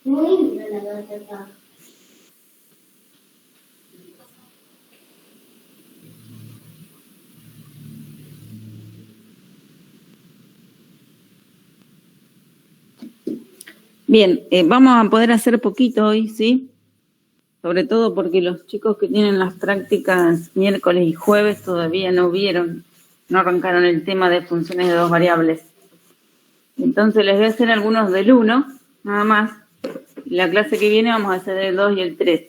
Muy linda la gata. Bien, vamos a poder hacer poquito hoy, ¿sí? Sobre todo porque los chicos que tienen las prácticas miércoles y jueves todavía no arrancaron el tema de funciones de dos variables. Entonces les voy a hacer algunos del 1, nada más. La clase que viene vamos a hacer el 2 y el 3.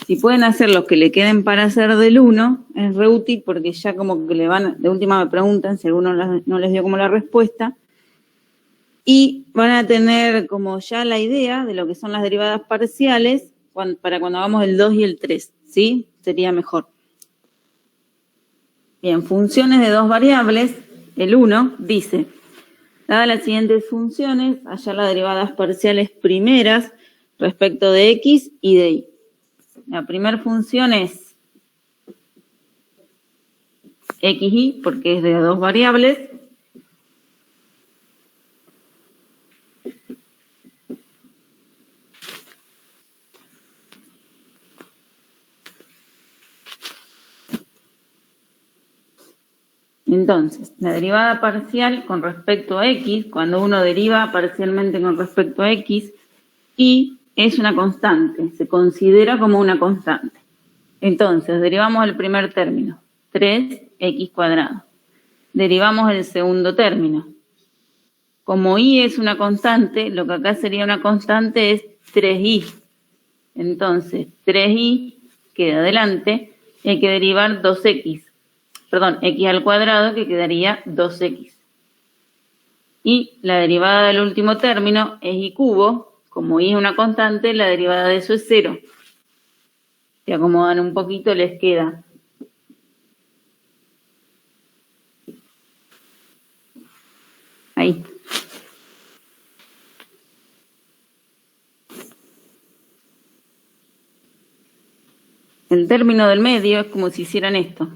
Si pueden hacer los que le queden para hacer del 1, es re útil porque ya como que de última me preguntan si alguno no les dio como la respuesta. Y van a tener como ya la idea de lo que son las derivadas parciales para cuando hagamos el 2 y el 3, ¿sí? Sería mejor. Bien, funciones de dos variables, el 1 dice, dadas las siguientes funciones, hallar las derivadas parciales primeras respecto de x y de y. La primera función es xy, porque es de dos variables. Entonces, la derivada parcial con respecto a x, cuando uno deriva parcialmente con respecto a x, y es una constante, se considera como una constante. Entonces, derivamos el primer término, 3x². Derivamos el segundo término. Como y es una constante, lo que acá sería una constante es 3y. Entonces, 3y queda adelante y hay que derivar 2x. Perdón, x², que quedaría 2x. Y la derivada del último término es y³. Como y es una constante, la derivada de eso es 0. Si acomodan un poquito, les queda ahí. El término del medio es como si hicieran esto.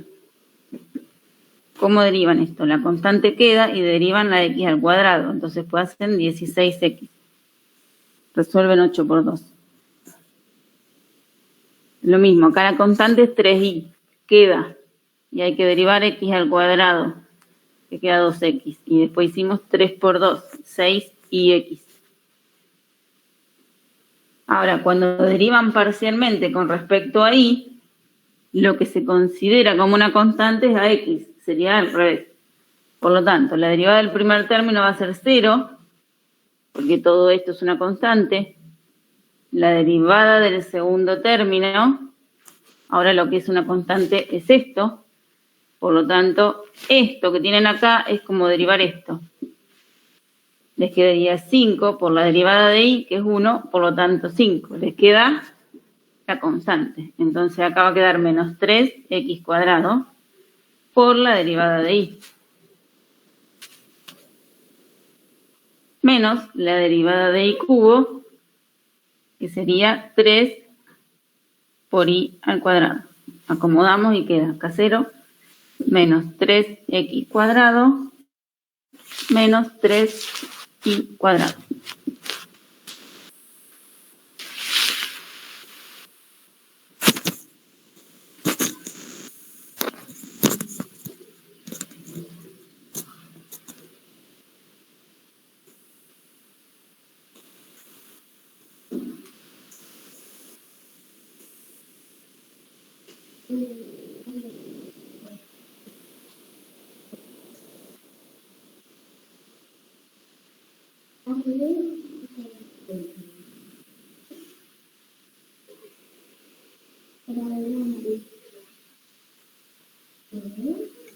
¿Cómo derivan esto? La constante queda y derivan la de x². Entonces pues hacen 16x. Resuelven 8 por 2. Lo mismo, acá la constante es 3y. Queda. Y hay que derivar x², que queda 2x. Y después hicimos 3 por 2, 6y. Ahora, cuando derivan parcialmente con respecto a y, lo que se considera como una constante es a x. Sería al revés. Por lo tanto, la derivada del primer término va a ser 0, porque todo esto es una constante. La derivada del segundo término, ahora lo que es una constante es esto. Por lo tanto, esto que tienen acá es como derivar esto. Les quedaría 5 por la derivada de y, que es 1, por lo tanto 5. Les queda la constante. Entonces acá va a quedar menos 3x² por la derivada de y. Menos la derivada de y³, que sería 3 por y². Acomodamos y queda acá 0, menos 3x² menos 3y².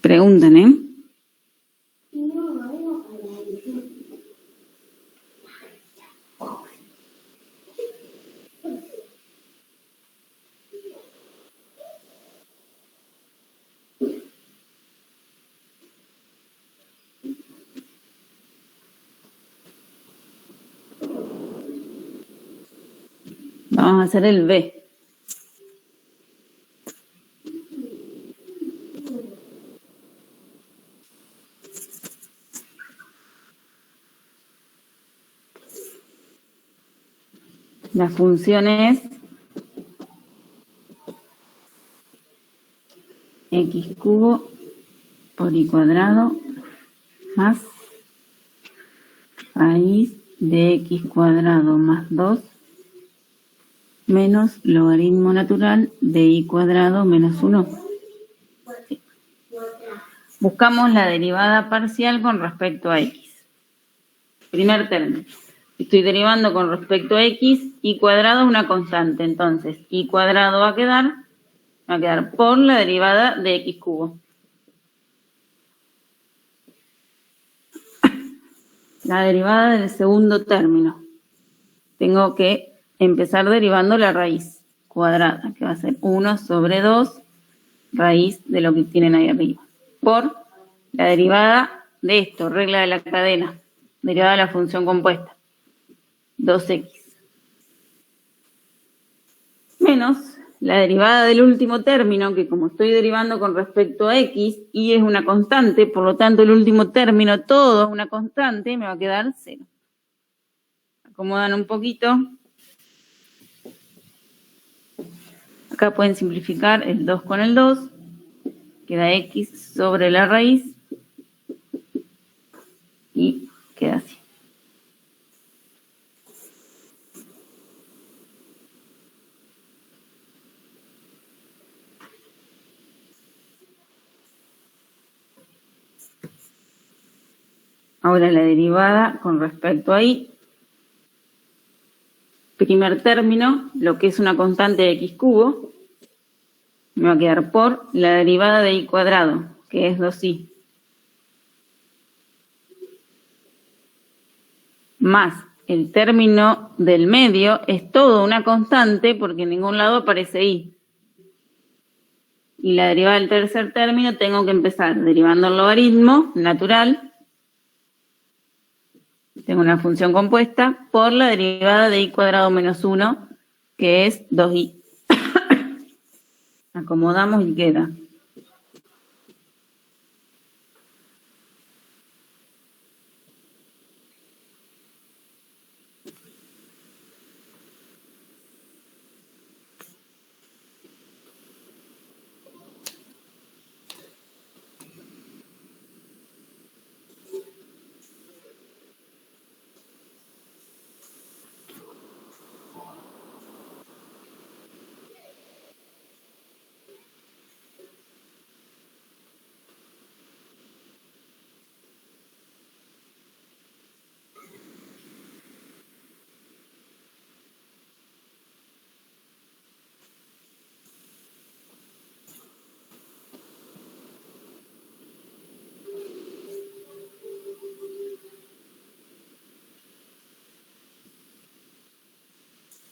Preguntan, ¿eh? Vamos a hacer el B. La función es x cubo por y cuadrado más raíz de x cuadrado más 2 menos logaritmo natural de y cuadrado menos 1. Buscamos la derivada parcial con respecto a x. Primer término. Estoy derivando con respecto a x, y cuadrado es una constante. Entonces, y cuadrado va a quedar por la derivada de x cubo. La derivada del segundo término. Tengo que empezar derivando la raíz cuadrada, que va a ser 1 sobre 2 raíz de lo que tienen ahí arriba, por la derivada de esto, regla de la cadena, derivada de la función compuesta, 2x, menos la derivada del último término, que como estoy derivando con respecto a x, y es una constante, por lo tanto el último término, todo es una constante, me va a quedar 0. Acomodan un poquito. Acá pueden simplificar el 2 con el 2, queda x sobre la raíz, y queda así. Ahora la derivada con respecto a y. Primer término, lo que es una constante de x cubo, me va a quedar por la derivada de y cuadrado, que es 2y. Más el término del medio es todo una constante porque en ningún lado aparece y. Y la derivada del tercer término tengo que empezar derivando el logaritmo natural. Tengo una función compuesta por la derivada de y cuadrado menos 1, que es 2y. Acomodamos y queda.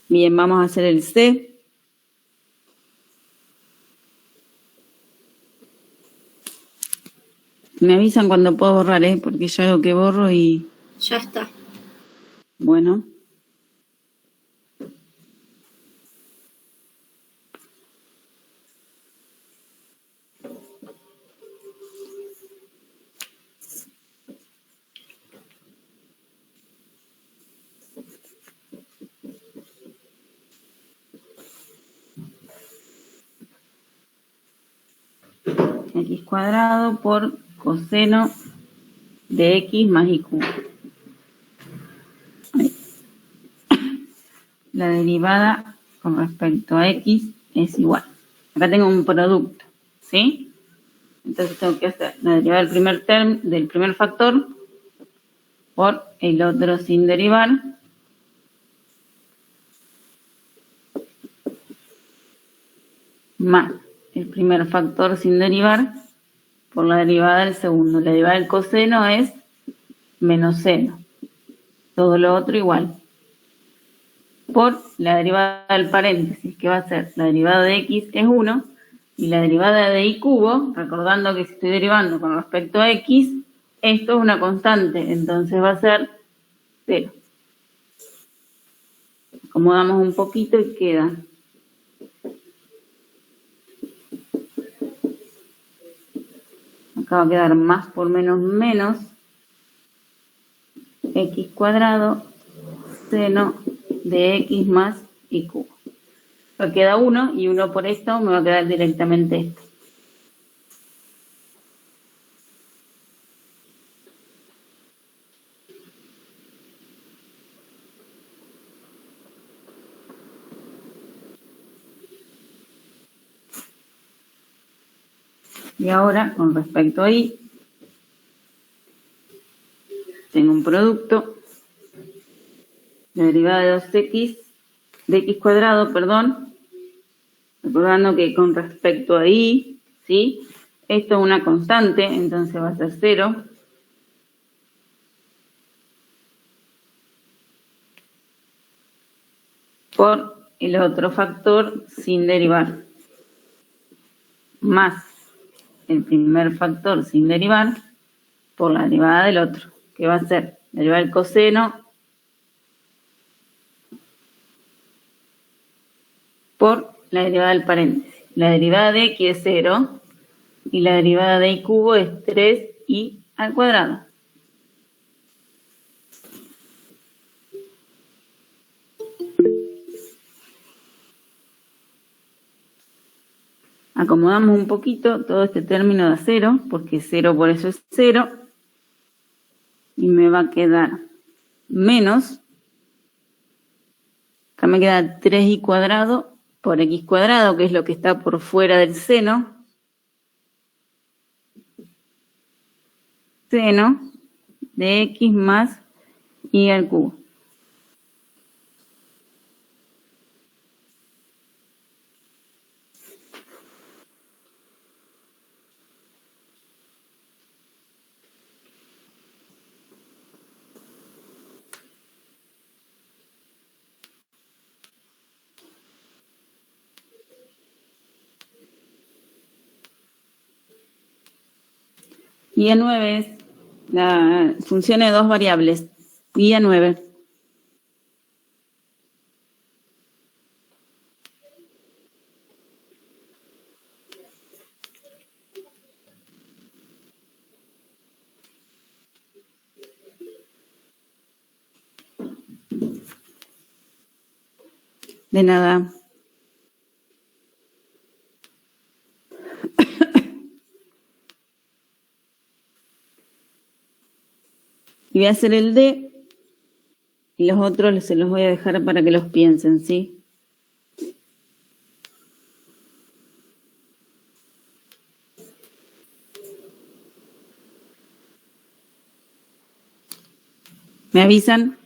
Bien, vamos a hacer el C. Me avisan cuando puedo borrar, porque ya veo que borro y... Ya está. Bueno. X cuadrado por coseno de x más y cubo. Ahí. La derivada con respecto a x es igual. Acá tengo un producto, ¿sí? Entonces tengo que hacer la derivada del primer factor por el otro sin derivar. Más el primer factor sin derivar por la derivada del segundo. La derivada del coseno es menos seno. Todo lo otro igual. Por la derivada del paréntesis, que va a ser la derivada de x es 1, y la derivada de y cubo, recordando que si estoy derivando con respecto a x, esto es una constante, entonces va a ser 0. Acomodamos un poquito y queda. Acá va a quedar más por menos menos x cuadrado seno de x más y cubo. Me queda 1 y 1 por esto me va a quedar directamente esto. Y ahora, con respecto a y, tengo un producto, la derivada de 2x, de x cuadrado, perdón, recordando que con respecto a y, ¿sí? Esto es una constante, entonces va a ser 0. Por el otro factor sin derivar, más el primer factor sin derivar por la derivada del otro, que va a ser derivar el coseno por la derivada del paréntesis. La derivada de x es 0 y la derivada de y cubo es 3y al cuadrado. Acomodamos un poquito todo este término de 0, porque 0 por eso es 0. Y me va a quedar menos. Acá me queda 3y cuadrado por x cuadrado, que es lo que está por fuera del seno. Seno de x más y al cubo. Y a 9 es la función de dos variables. Y a 9. De nada. Y voy a hacer el D. Y los otros se los voy a dejar para que los piensen, ¿sí? Me avisan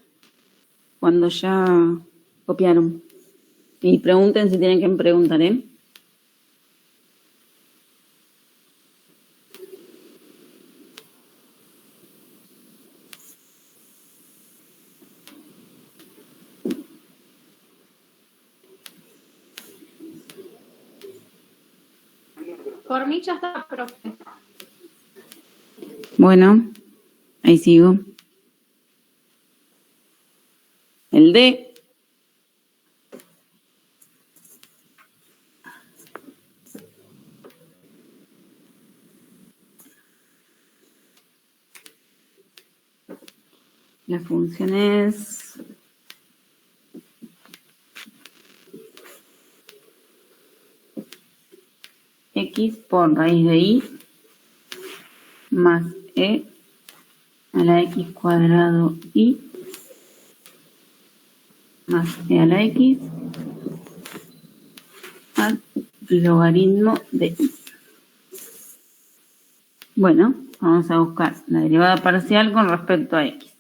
cuando ya copiaron. Y pregunten si tienen que preguntar, ¿eh? Por mí ya está, profe. Bueno, ahí sigo. El D. La función es x por raíz de y más e a la x cuadrado y más e a la x al logaritmo de y. Bueno, vamos a buscar la derivada parcial con respecto a x.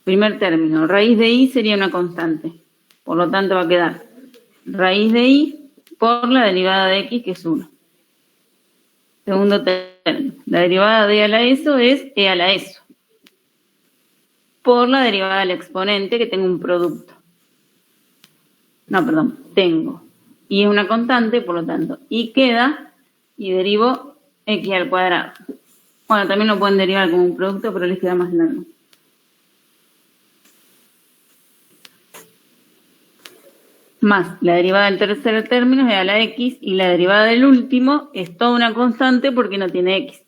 Primer término, raíz de y sería una constante. Por lo tanto va a quedar raíz de y por la derivada de x, que es 1. Segundo término, la derivada de e a la eso es e a la eso. Por la derivada del exponente, que tengo un producto. No, perdón, tengo. Y es una constante, por lo tanto, y queda, y derivo x al cuadrado. Bueno, también lo pueden derivar como un producto, pero les queda más largo. más la derivada del tercer término es a la x, y la derivada del último es toda una constante porque no tiene x.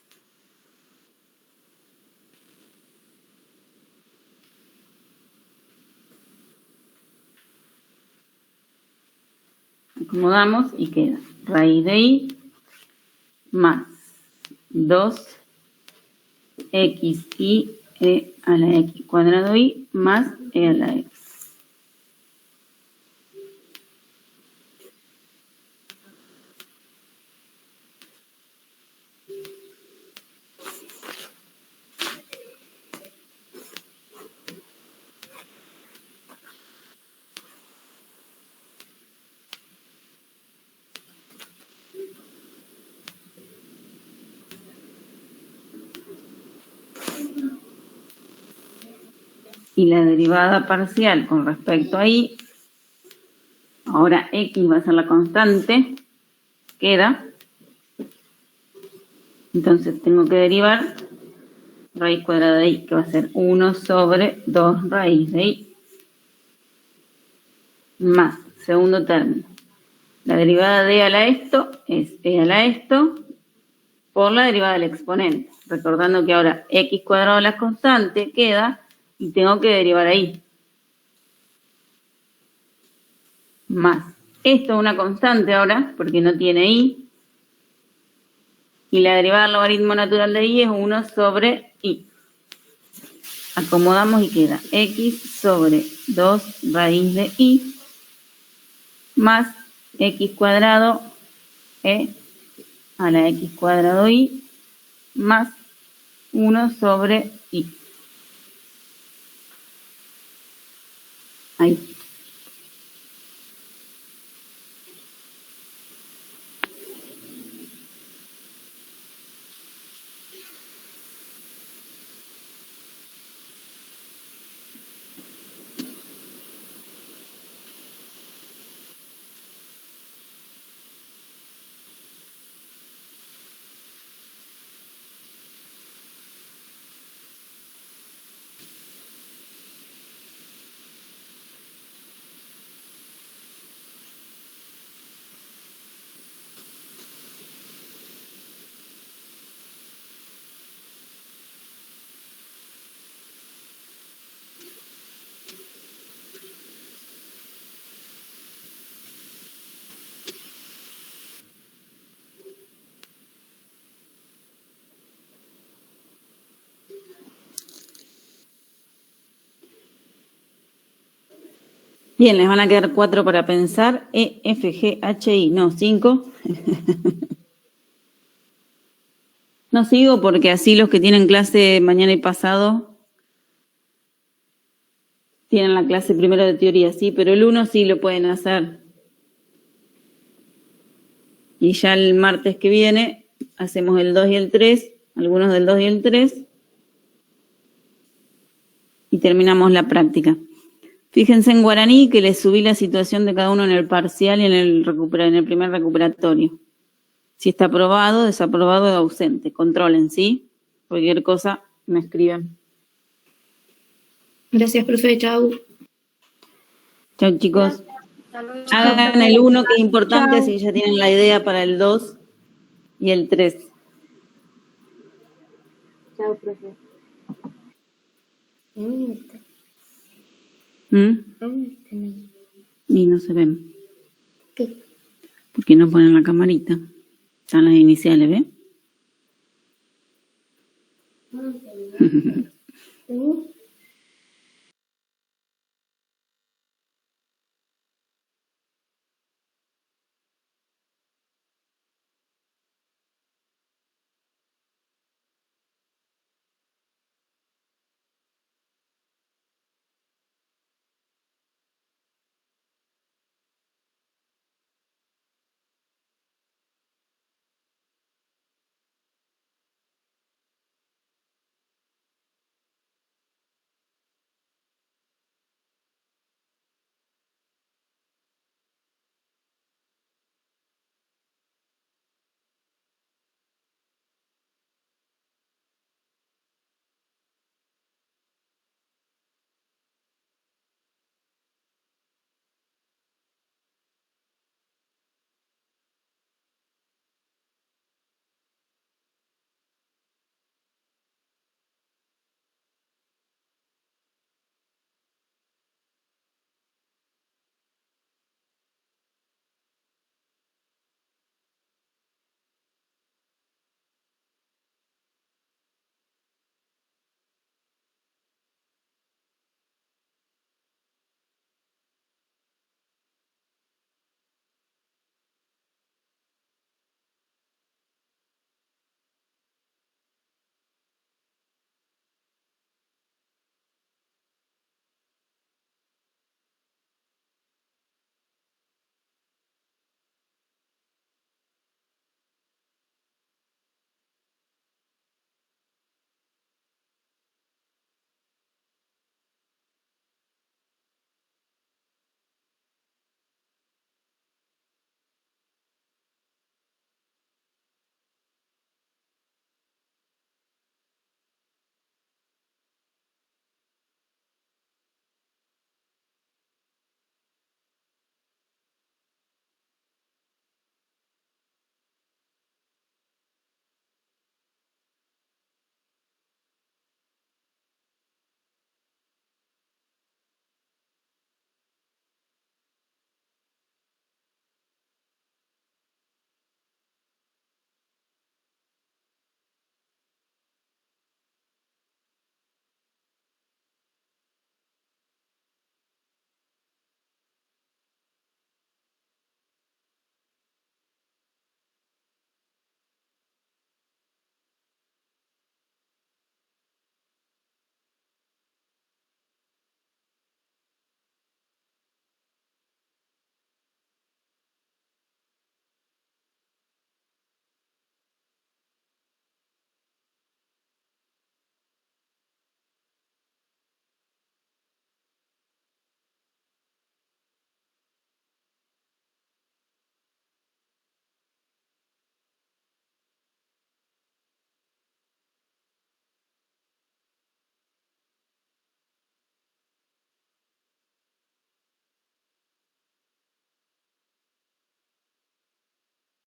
Acomodamos y queda raíz de y más 2xy e a la x cuadrado y más e a la x. Y la derivada parcial con respecto a y, ahora x va a ser la constante, queda. Entonces tengo que derivar raíz cuadrada de y, que va a ser 1 sobre 2 raíz de y, más, segundo término. La derivada de e a la esto es e a la esto por la derivada del exponente. Recordando que ahora x cuadrado la constante queda y tengo que derivar ahí. Más. Esto es una constante ahora porque no tiene y. Y la derivada del logaritmo natural de y es 1 sobre y. Acomodamos y queda x sobre 2 raíz de y más x cuadrado e a la x cuadrado y más 1 sobre y. Ahí. Bien, les van a quedar 4 para pensar. E, F, G, H, I. No, 5. No sigo porque así los que tienen clase mañana y pasado tienen la clase primero de teoría, sí, pero el 1 sí lo pueden hacer. Y ya el martes que viene hacemos el 2 y el 3, algunos del 2 y el 3, y terminamos la práctica. Fíjense en guaraní que les subí la situación de cada uno en el parcial y en el primer recuperatorio. Si está aprobado, desaprobado o ausente. Controlen, ¿sí? Cualquier cosa me escriben. Gracias, profe. Chau. Chau, chicos. Hasta luego. Hagan el 1, que es importante, Chau. si ya tienen la idea para el 2 y el 3. Chao, profe. ¿Dónde está? ¿Dónde están ahí? Y no se ven, ¿Qué? porque no ponen la camarita. Están las iniciales, ¿ven? ¿Dónde está?